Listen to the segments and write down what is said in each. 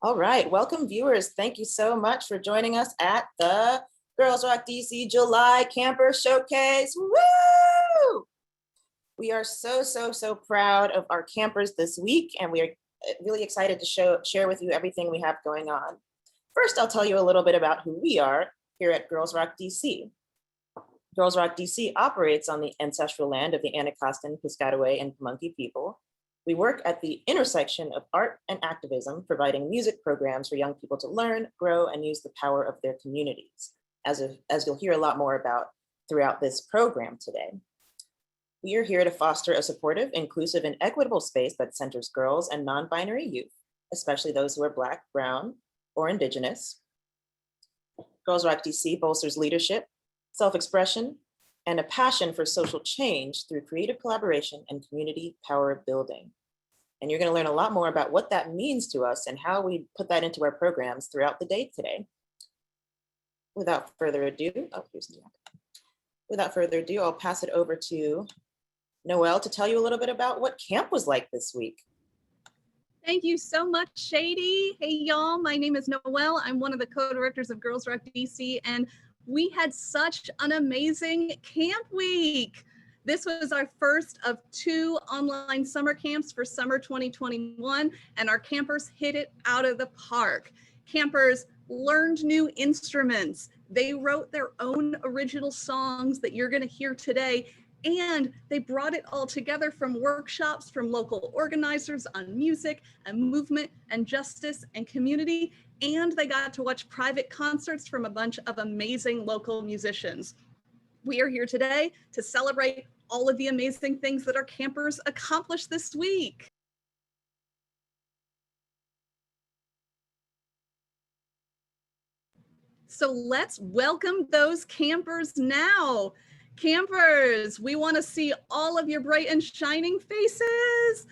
All right, welcome viewers. Thank you so much for joining us at the Girls Rock DC July Camper Showcase. Woo! We are so proud of our campers this week, and we are really excited to share with you everything we have going on. First, I'll tell you a little bit about who we are here at Girls Rock DC. Girls Rock DC operates on the ancestral land of the Anacostan, Piscataway, and Pamunkey people. We work at the intersection of art and activism, providing music programs for young people to learn, grow, and use the power of their communities, as you'll hear a lot more about throughout this program today. We are here to foster a supportive, inclusive, and equitable space that centers girls and non-binary youth, especially those who are Black, Brown, or Indigenous. Girls Rock DC bolsters leadership, self-expression, and a passion for social change through creative collaboration and community power building. And you're going to learn a lot more about what that means to us and how we put that into our programs throughout the day today. Without further ado, I'll pass it over to Noelle to tell you a little bit about what camp was like this week. Thank you so much, Shady. Hey, y'all, my name is Noelle. I'm one of the co-directors of Girls Rock DC, and we had such an amazing camp week. This was our first of 2 online summer camps for summer 2021, and our campers hit it out of the park. Campers learned new instruments. They wrote their own original songs that you're gonna hear today, and they brought it all together from workshops from local organizers on music and movement and justice and community, and they got to watch private concerts from a bunch of amazing local musicians. We are here today to celebrate all of the amazing things that our campers accomplished this week. So let's welcome those campers now. Campers, we want to see all of your bright and shining faces.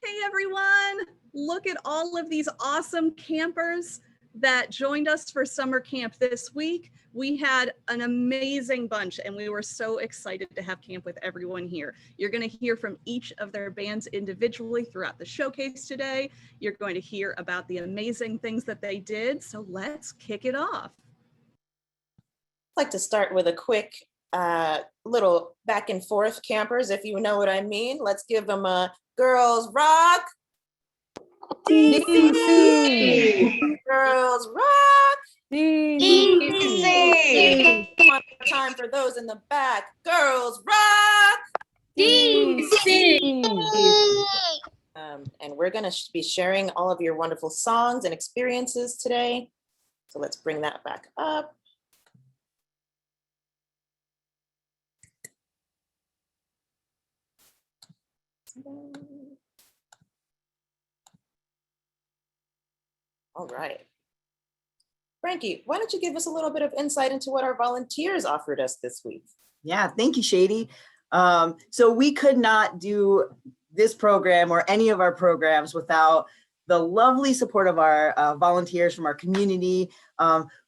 Hey everyone, look at all of these awesome campers that joined us for summer camp this week. We had an amazing bunch and we were so excited to have camp with everyone here. You're going to hear from each of their bands individually throughout the showcase today. You're going to hear about the amazing things that they did. So let's kick it off. I'd like to start with a quick little back and forth, campers, if you know what I mean. Let's give them a Girls Rock DC. Girls Rock DC. One more time for those in the back. Girls Rock DC. And we're going to be sharing all of your wonderful songs and experiences today. So let's bring that back up. All right. Frankie, why don't you give us a little bit of insight into what our volunteers offered us this week? Yeah, thank you, Shady. So we could not do this program or any of our programs without the lovely support of our volunteers from our community.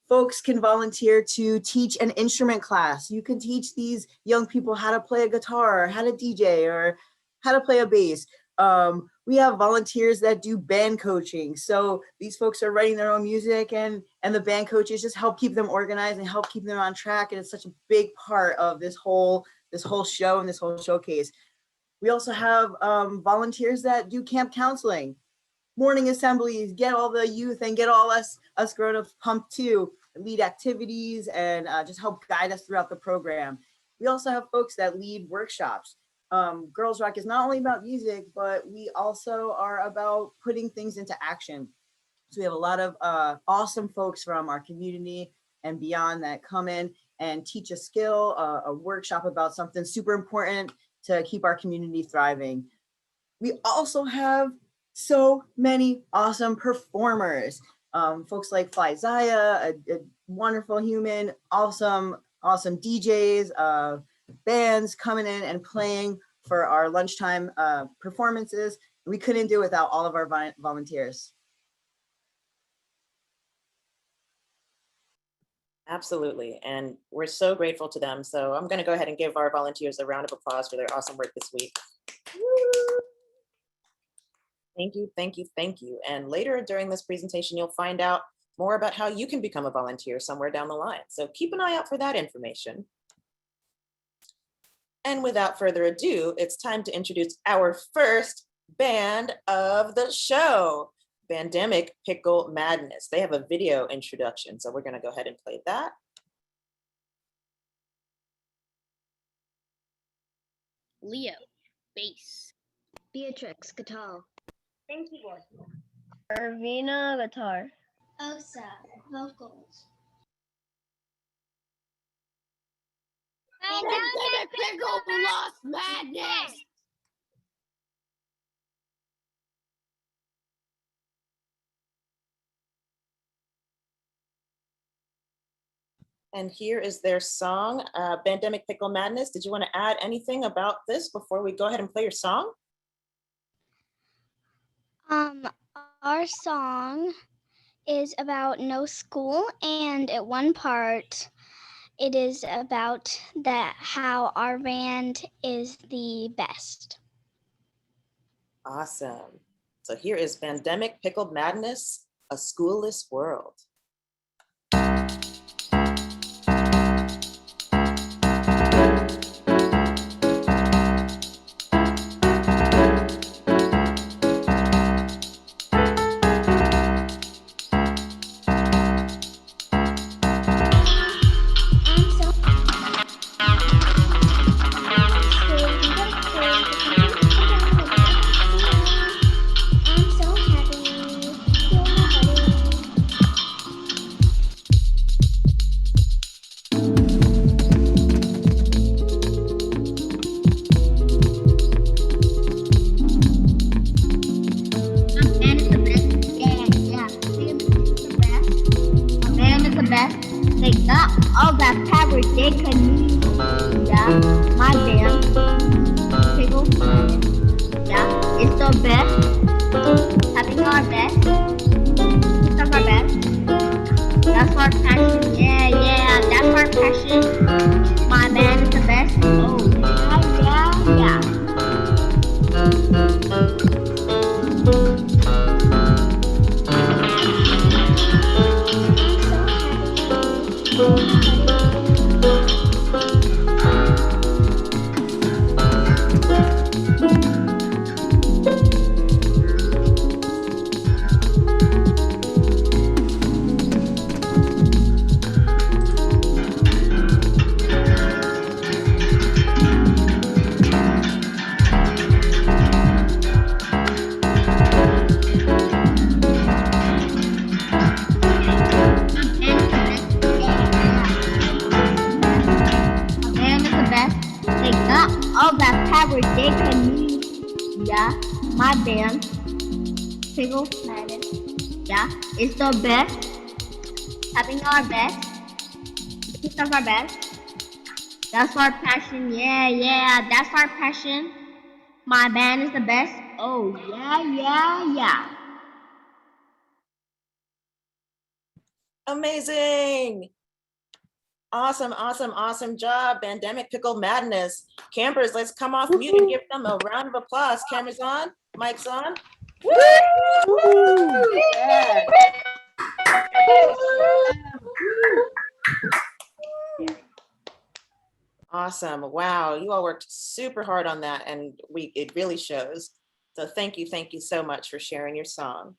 Folks can volunteer to teach an instrument class. You can teach these young people how to play a guitar, or how to DJ, or how to play a bass. We have volunteers that do band coaching. So these folks are writing their own music, and the band coaches just help keep them organized and help keep them on track. And it's such a big part of this whole show and this whole showcase. We also have volunteers that do camp counseling, morning assemblies, get all the youth and get all us grown-ups pumped too, lead activities, and just help guide us throughout the program. We also have folks that lead workshops. Girls Rock is not only about music, but we also are about putting things into action. So we have a lot of awesome folks from our community and beyond that come in and teach a skill, a workshop about something super important to keep our community thriving. We also have so many awesome performers. Folks like Fly Zaya, a wonderful human, awesome DJs, bands coming in and playing for our lunchtime performances. We couldn't do it without all of our volunteers. Absolutely, and we're so grateful to them. So I'm going to go ahead and give our volunteers a round of applause for their awesome work this week. Woo! Thank you, thank you, thank you. And later during this presentation, you'll find out more about how you can become a volunteer somewhere down the line. So keep an eye out for that information. And without further ado, it's time to introduce our first band of the show, Bandemic, Pickle, Madness. They have a video introduction, so we're gonna go ahead and play that. Leo, bass. Beatrix, guitar. And keyboard. Irvina, guitar. Osa, vocals. Bandemic, Pickle, Lost Madness. And here is their song, Bandemic, Pickle, Madness. Did you want to add anything about this before we go ahead and play your song? Our song is about no school, and at one part, it is about that how our band is the best. Awesome. So here is Bandemic, Pickle, Madness, A Schoolless World. They got all that power they can use. Yeah, my band, Pickle, yeah, it's the best. Having our best. It's our best. That's our passion. Yeah, that's our passion. My band is the best. Oh, yeah. They got all that power they can use. Yeah, my band, Pickle, yeah, it's the best. Having our best. It's our best. That's our passion. Yeah, that's our passion. My band is the best. Oh, yeah. Amazing. Awesome job, Bandemic, Pickle, Madness. Campers, let's come off mute and give them a round of applause. Cameras on, mics on. Yeah. Awesome. Wow, you all worked super hard on that, and it really shows. So thank you so much for sharing your song.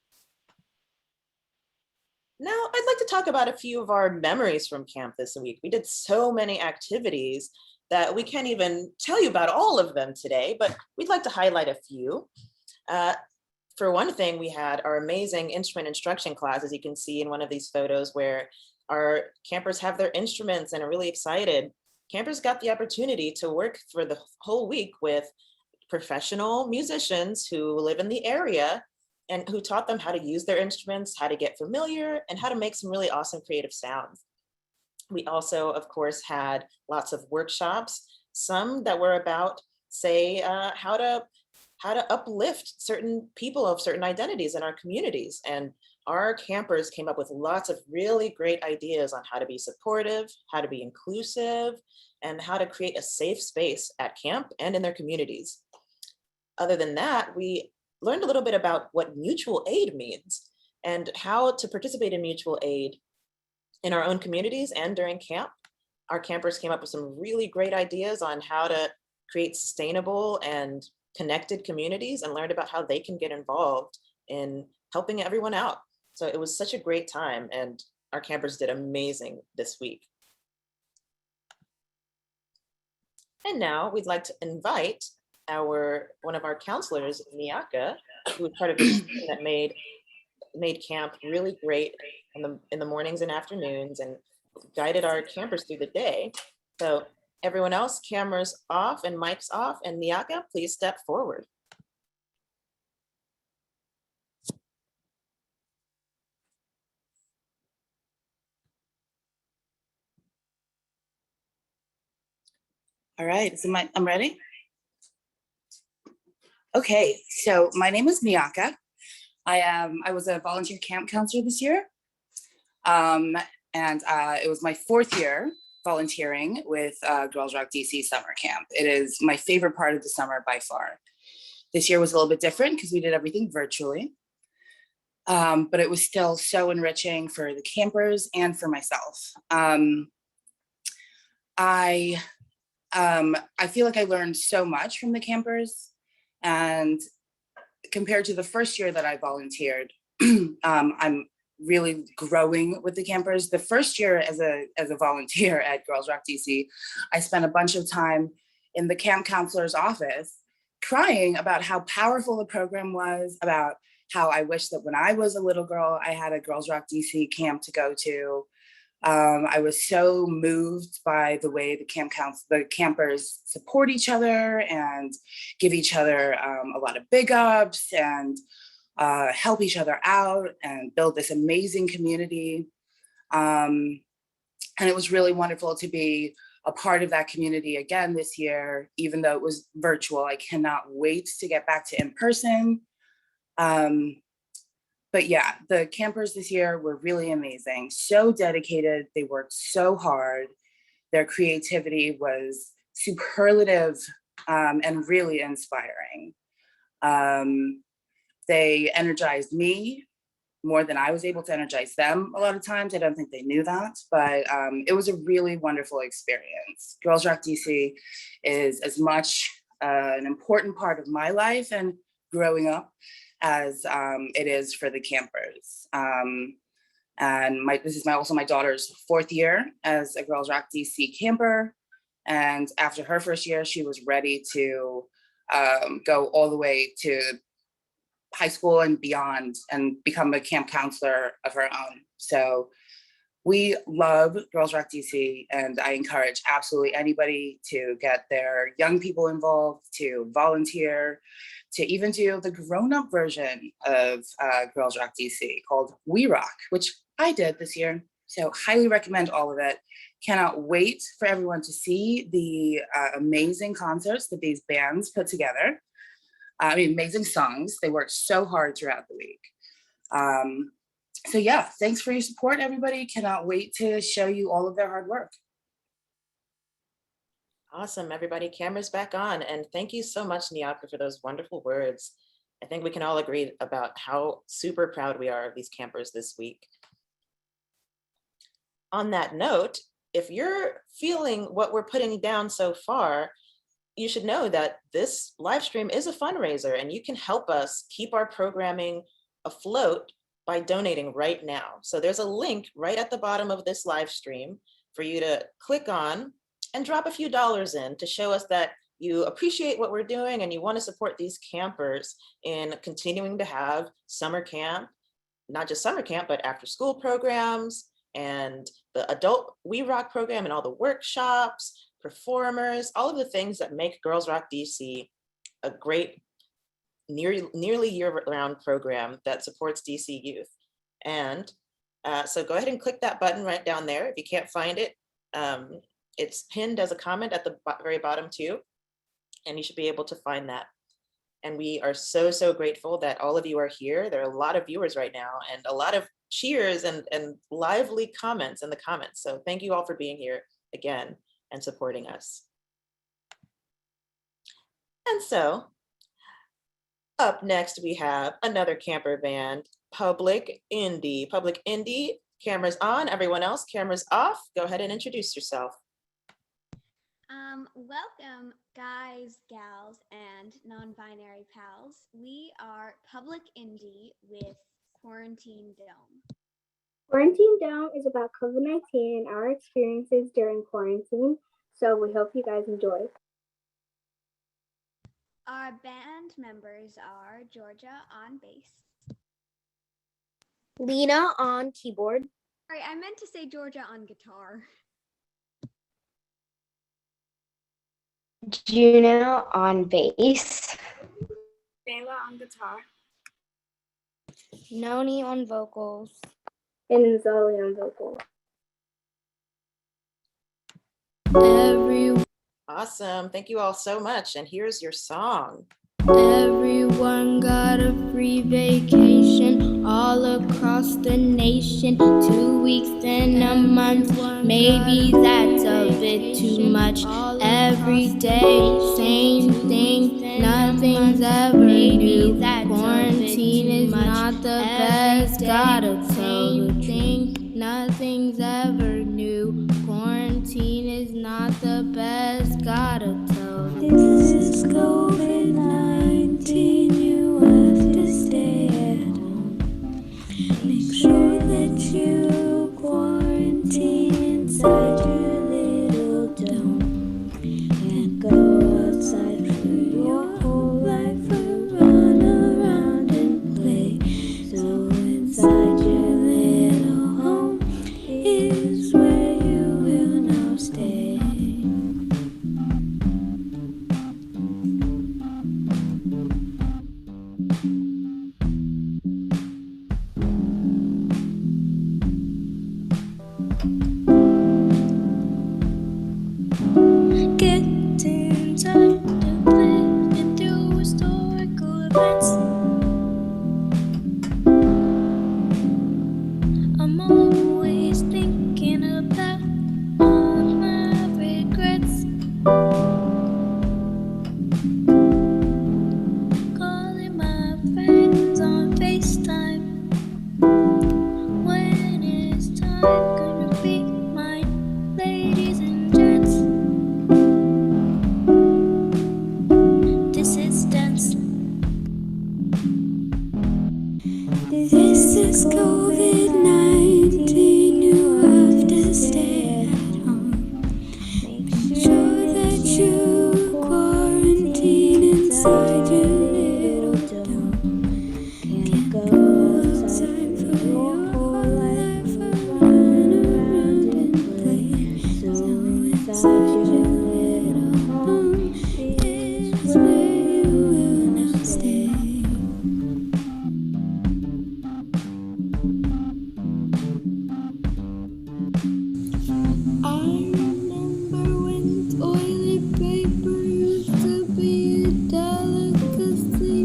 Now, I'd like to talk about a few of our memories from camp this week. We did so many activities that we can't even tell you about all of them today, but we'd like to highlight a few. For one thing, we had our amazing instrument instruction class, as you can see in one of these photos, where our campers have their instruments and are really excited. Campers got the opportunity to work for the whole week with professional musicians who live in the area and who taught them how to use their instruments, how to get familiar, and how to make some really awesome creative sounds. We also, of course, had lots of workshops, some that were about, say, how to uplift certain people of certain identities in our communities. And our campers came up with lots of really great ideas on how to be supportive, how to be inclusive, and how to create a safe space at camp and in their communities. Other than that, we learned a little bit about what mutual aid means and how to participate in mutual aid in our own communities and during camp. Our campers came up with some really great ideas on how to create sustainable and connected communities, and learned about how they can get involved in helping everyone out. So it was such a great time, and our campers did amazing this week. And now we'd like to invite one of our counselors, Miyaka, who was part of the team that made camp really great in the mornings and afternoons, and guided our campers through the day. So everyone else, cameras off and mics off, and Miyaka, please step forward. All right, I'm ready. Okay, so my name is Miyaka. I was a volunteer camp counselor this year. And it was my 4th year volunteering with Girls Rock DC summer camp. It is my favorite part of the summer by far. This year was a little bit different because we did everything virtually. But it was still so enriching for the campers and for myself. I feel like I learned so much from the campers, and compared to the first year that I volunteered, I'm really growing with the campers. The first year as a volunteer at Girls Rock DC, I spent a bunch of time in the camp counselor's office crying about how powerful the program was, about how I wish that when I was a little girl, I had a Girls Rock DC camp to go to. I was so moved by the way the campers support each other and give each other a lot of big ups and help each other out and build this amazing community. And it was really wonderful to be a part of that community again this year, even though it was virtual. I cannot wait to get back to in person. But yeah, the campers this year were really amazing, so dedicated. They worked so hard. Their creativity was superlative and really inspiring. They energized me more than I was able to energize them a lot of times. I don't think they knew that, but it was a really wonderful experience. Girls Rock DC is as much an important part of my life and growing up as it is for the campers. And this is also my daughter's 4th year as a Girls Rock DC camper. And after her first year, she was ready to go all the way to high school and beyond and become a camp counselor of her own. So we love Girls Rock DC, and I encourage absolutely anybody to get their young people involved, to volunteer, to even do the grown-up version of Girls Rock DC called We Rock, which I did this year. So highly recommend all of it. Cannot wait for everyone to see the amazing concerts that these bands put together. Amazing songs. They worked so hard throughout the week. So yeah, thanks for your support, everybody. Cannot wait to show you all of their hard work. Awesome, everybody. Cameras back on. And thank you so much, Nyaka, for those wonderful words. I think we can all agree about how super proud we are of these campers this week. On that note, if you're feeling what we're putting down so far, you should know that this live stream is a fundraiser, and you can help us keep our programming afloat by donating right now. So there's a link right at the bottom of this live stream for you to click on and drop a few dollars in to show us that you appreciate what we're doing and you want to support these campers in continuing to have summer camp, not just summer camp, but after school programs and the adult We Rock program and all the workshops, performers, all of the things that make Girls Rock DC a great nearly year-round program that supports DC youth. And so go ahead and click that button right down there. If you can't find it, it's pinned as a comment at the very bottom too, and you should be able to find that. And we are so, so grateful that all of you are here. There are a lot of viewers right now and a lot of cheers and lively comments in the comments. So thank you all for being here again and supporting us. And so Up next, we have another camper band, Public Indie. Public Indie, cameras on. Everyone else, cameras off. Go ahead and introduce yourself. Welcome, guys, gals, and non-binary pals. We are Public Indie with Quarantine Dome. Quarantine Dome is about COVID-19 and our experiences during quarantine, so we hope you guys enjoy. Our band members are Georgia on bass. Lena on keyboard. Sorry, I meant to say Georgia on guitar. Juno on bass. Kayla on guitar. Noni on vocals. And Zoli on vocals. Awesome. Thank you all so much. And here's your song. Everyone got a free vacation all across the nation. 2 weeks and a month, maybe that's a bit too much. Every day, same thing, nothing's ever new. Quarantine is not the best, gotta tell the truth. Nothing's ever new. Quarantine is not the best, gotta tell the truth. This is COVID-19, you have to stay at home. Make sure that you quarantine inside your little dome. Can't go outside for your whole life or run around and play. So inside your little home is where you will now stay. Getting time to live through historical events. I'm always thinking about all my regrets. Calling my friends on FaceTime. When it's time, gonna be mine, ladies and gents. This is dance. This is COVID-19, you have to stay at home. Make sure that you quarantine inside your little dome. Can't go outside for your whole life or run around and play. So inside your little home is where you will now stay. I remember when toilet paper used to be a delicacy.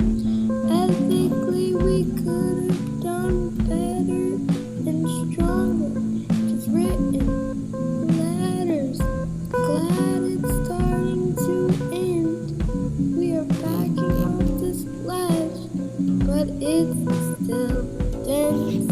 Ethically, we could have done better and stronger. Just written letters. Glad it's starting to end. We are backing off this pledge, but it's still dense.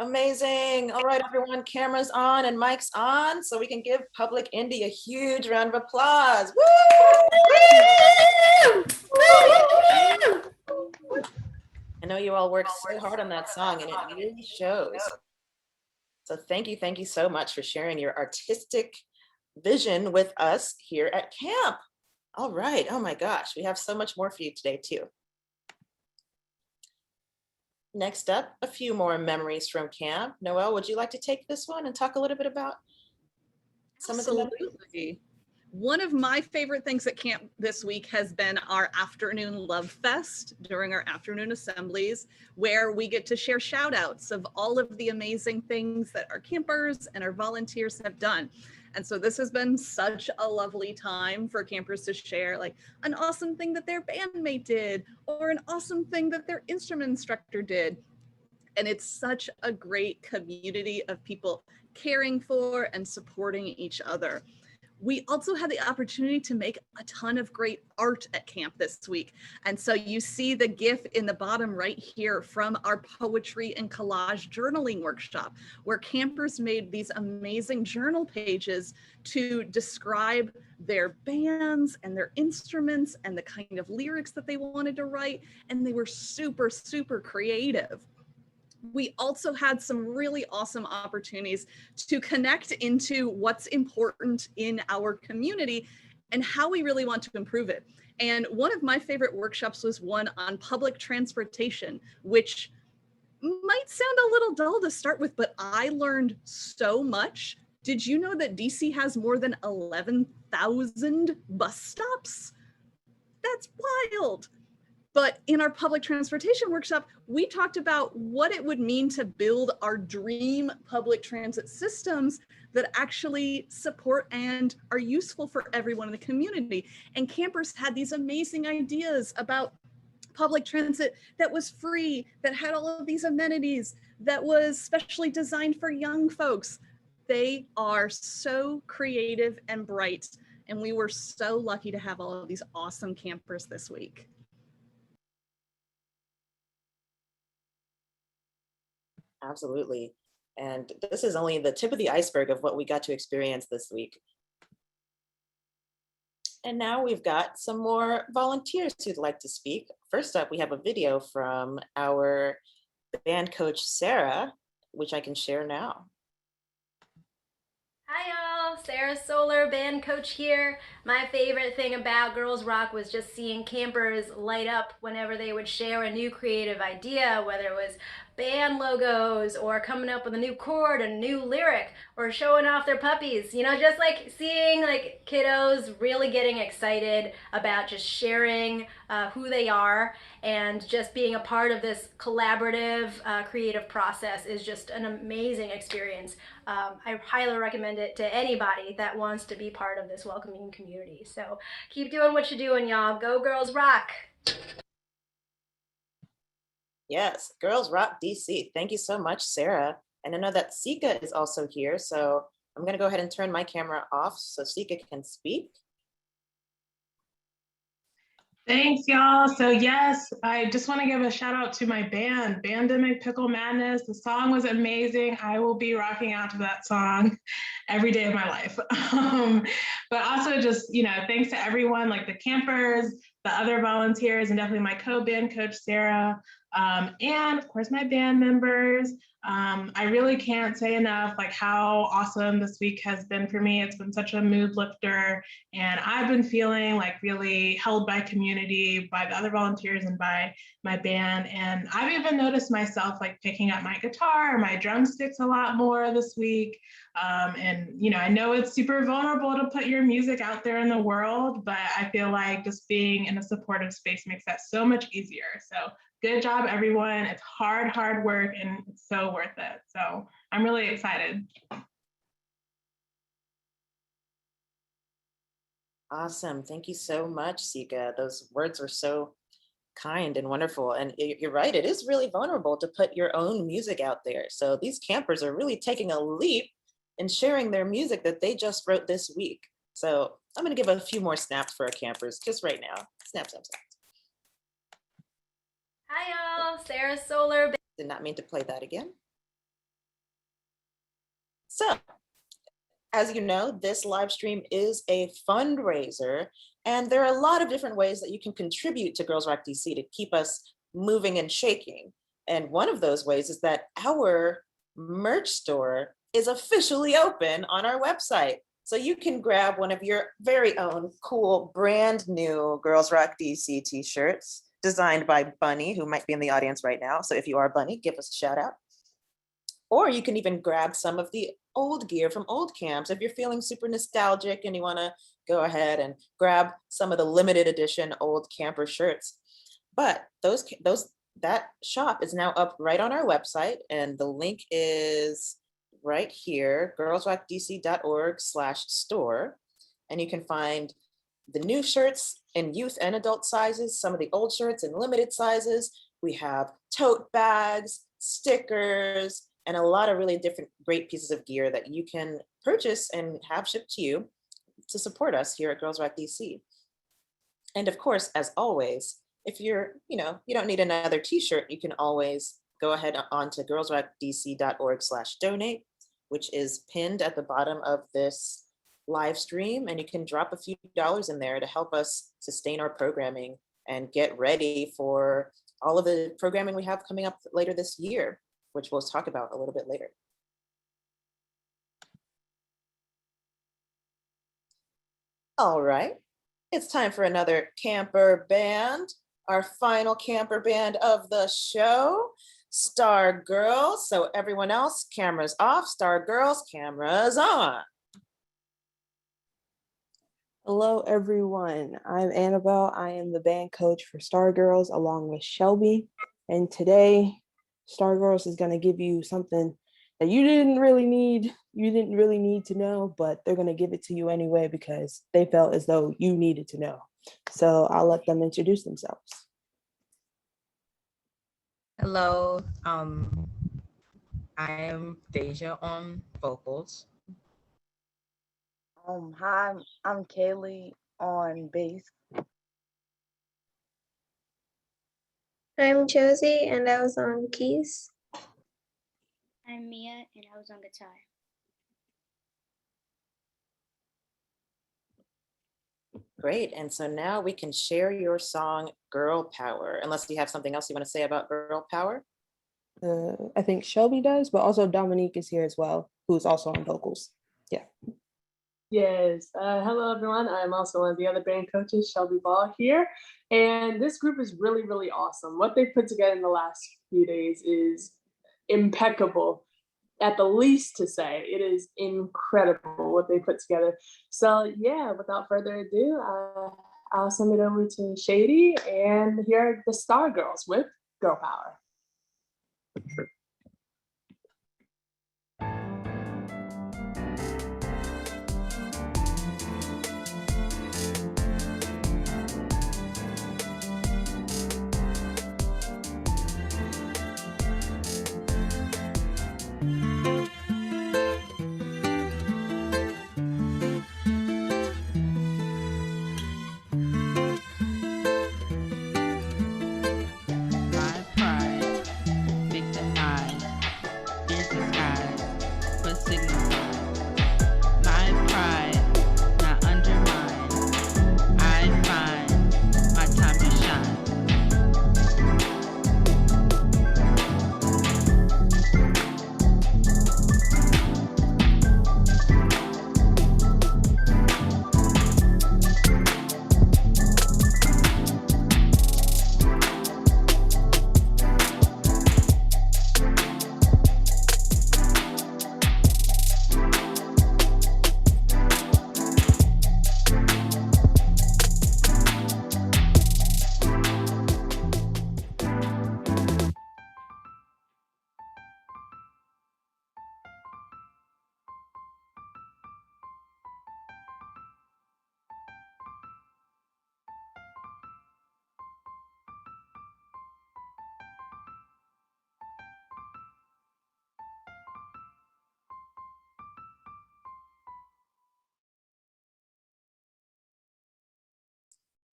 Amazing. All right, everyone, cameras on and mics on so we can give Public Indie a huge round of applause. Woo! I know you all worked so hard on that song and it really shows. So thank you so much for sharing your artistic vision with us here at camp. All right, oh my gosh, we have so much more for you today too. Next up, a few more memories from camp. Noelle, would you like to take this one and talk a little bit about some of the memories? Absolutely. One of my favorite things at camp this week has been our afternoon love fest during our afternoon assemblies, where we get to share shout outs of all of the amazing things that our campers and our volunteers have done. And so this has been such a lovely time for campers to share like an awesome thing that their bandmate did or an awesome thing that their instrument instructor did. And it's such a great community of people caring for and supporting each other. We also had the opportunity to make a ton of great art at camp this week. And so you see the GIF in the bottom right here from our poetry and collage journaling workshop, where campers made these amazing journal pages to describe their bands and their instruments and the kind of lyrics that they wanted to write. And they were super, super creative. We also had some really awesome opportunities to connect into what's important in our community and how we really want to improve it. And one of my favorite workshops was one on public transportation, which might sound a little dull to start with, but I learned so much. Did you know that DC has more than 11,000 bus stops? That's wild. But in our public transportation workshop, we talked about what it would mean to build our dream public transit systems that actually support and are useful for everyone in the community. And campers had these amazing ideas about public transit that was free, that had all of these amenities, that was specially designed for young folks. They are so creative and bright. And we were so lucky to have all of these awesome campers this week. Absolutely. And this is only the tip of the iceberg of what we got to experience this week. And now we've got some more volunteers who'd like to speak. First up, we have a video from our band coach, Sarah, which I can share now. Hi y'all, Sarah Solar, band coach here. My favorite thing about Girls Rock was just seeing campers light up whenever they would share a new creative idea, whether it was band logos or coming up with a new chord, a new lyric, or showing off their puppies. You know, just like seeing like kiddos really getting excited about just sharing who they are and just being a part of this collaborative creative process is just an amazing experience. I highly recommend it to anybody that wants to be part of this welcoming community. So keep doing what you're doing, y'all. Go Girls Rock! Yes, Girls Rock DC. Thank you so much, Sarah. And I know that Sika is also here, so I'm going to go ahead and turn my camera off so Sika can speak. Thanks, y'all. So yes, I just want to give a shout out to my band, Bandemic, Pickle Madness. The song was amazing. I will be rocking out to that song every day of my life. But also just, you know, thanks to everyone, like the campers, the other volunteers, and definitely my co-band coach, Sarah, and of course my band members. I really can't say enough like how awesome this week has been for me. It's been such a mood lifter, and I've been feeling like really held by community, by the other volunteers, and by my band. And I've even noticed myself like picking up my guitar or my drumsticks a lot more this week. And you know, I know it's super vulnerable to put your music out there in the world, but I feel like just being in a supportive space makes that so much easier. So good job, everyone. It's hard work, and it's so worth it. So I'm really excited. Awesome. Thank you so much, Sika. Those words were so kind and wonderful. And you're right, it is really vulnerable to put your own music out there. So these campers are really taking a leap in sharing their music that they just wrote this week. So I'm going to give a few more snaps for our campers just right now. Snap, snap, snap. Hi y'all, Sarah Solar. Did not mean to play that again. So, as you know, this live stream is a fundraiser, and there are a lot of different ways that you can contribute to Girls Rock DC to keep us moving and shaking. And one of those ways is that our merch store is officially open on our website. So you can grab one of your very own cool, brand new Girls Rock DC t-shirts designed by Bunny, who might be in the audience right now. So if you are Bunny, give us a shout out. Or you can even grab some of the old gear from old camps. If you're feeling super nostalgic and you want to go ahead and grab some of the limited edition old camper shirts. But that shop is now up right on our website, and the link is right here, girlsrockdc.org/store. And you can find the new shirts in youth and adult sizes, some of the old shirts in limited sizes. We have tote bags, stickers, and a lot of really different great pieces of gear that you can purchase and have shipped to you to support us here at Girls Rock DC. And of course, as always, if you don't need another t-shirt, you can always go ahead onto girlsrockdc.org/donate, which is pinned at the bottom of this live stream. And you can drop a few dollars in there to help us sustain our programming and get ready for all of the programming we have coming up later this year, which we'll talk about a little bit later. All right, it's time for another camper band, our final camper band of the show, Stargirls. So everyone else, cameras off, Stargirls, cameras on. Hello, everyone. I'm Annabelle. I am the band coach for Stargirls along with Shelby. And today, Stargirls is going to give you something that you didn't really need to know, but they're going to give it to you anyway because they felt as though you needed to know. So I'll let them introduce themselves. Hello, I am Deja on vocals. Hi, I'm Kaylee on bass. I'm Josie and I was on keys. I'm Mia and I was on guitar. Great, and so now we can share your song, Girl Power, unless you have something else you want to say about Girl Power. I think Shelby does, but also Dominique is here as well, who's also on vocals. Yeah. Yes. Hello, everyone. I'm also one of the other band coaches, Shelby Ball here. And this group is really, really awesome. What they put together in the last few days is impeccable, at the least to say. It is incredible what they put together. So yeah, without further ado, I'll send it over to Shady, and here are the Stargirls with Girl Power.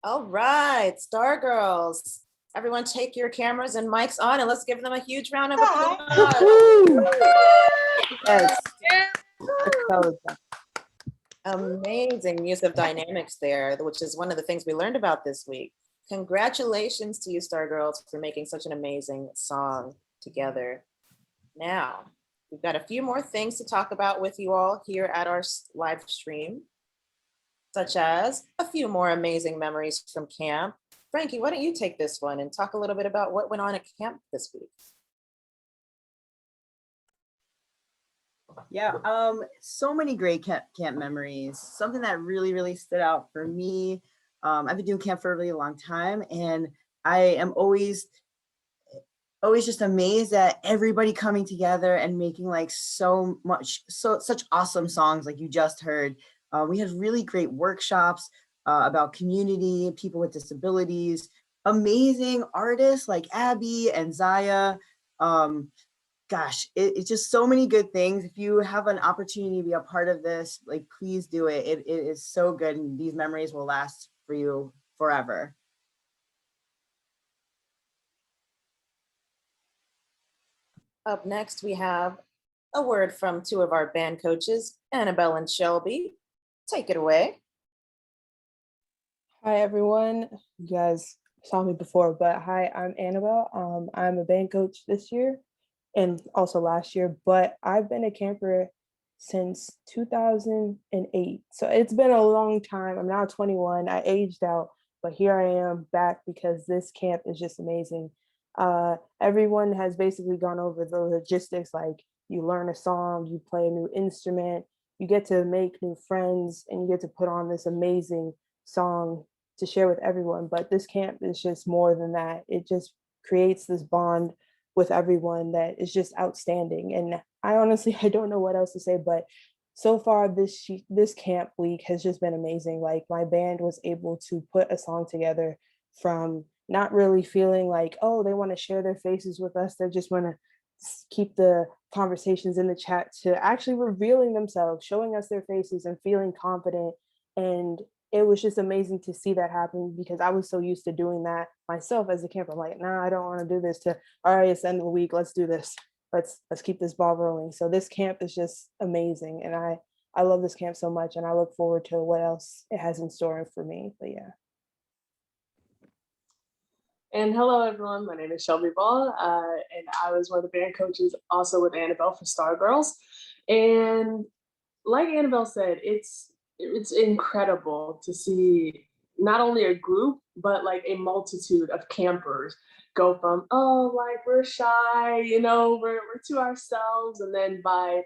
All right, Stargirls. Everyone take your cameras and mics on and let's give them a huge round of applause. Yes. Amazing use of dynamics there, which is one of the things we learned about this week. Congratulations to you, Stargirls, for making such an amazing song together. Now, we've got a few more things to talk about with you all here at our live stream, such as a few more amazing memories from camp. Frankie, why don't you take this one and talk a little bit about what went on at camp this week? Yeah, so many great camp memories. Something that really stood out for me. I've been doing camp for a really long time, and I am always just amazed at everybody coming together and making like such awesome songs like you just heard. We had really great workshops about community, people with disabilities, amazing artists like Abby and Zaya. Gosh, it's just so many good things. If you have an opportunity to be a part of this, like, please do it. It is so good, and these memories will last for you forever. Up next, we have a word from two of our band coaches, Annabelle and Shelby. Take it away. Hi, everyone. You guys saw me before, but hi, I'm Annabelle. I'm a band coach this year and also last year, but I've been a camper since 2008. So it's been a long time. I'm now 21. I aged out, but here I am back because this camp is just amazing. Everyone has basically gone over the logistics, like you learn a song, you play a new instrument, you get to make new friends, and you get to put on this amazing song to share with everyone. But this camp is just more than that. It just creates this bond with everyone that is just outstanding. And I honestly, I don't know what else to say, but so far this camp week has just been amazing. Like my band was able to put a song together from not really feeling like, oh, they want to share their faces with us. They just want to keep the conversations in the chat, to actually revealing themselves, showing us their faces and feeling confident. And it was just amazing to see that happen, because I was so used to doing that myself as a camper. I'm like, nah, I don't want to do this, to, all right, it's the end of the week, let's do this. Let's keep this ball rolling. So this camp is just amazing. And I love this camp so much, and I look forward to what else it has in store for me. But yeah. And hello, everyone. My name is Shelby Ball, and I was one of the band coaches also with Annabelle for Stargirls. And like Annabelle said, it's incredible to see not only a group, but like a multitude of campers go from, oh, like we're shy, we're to ourselves, and then by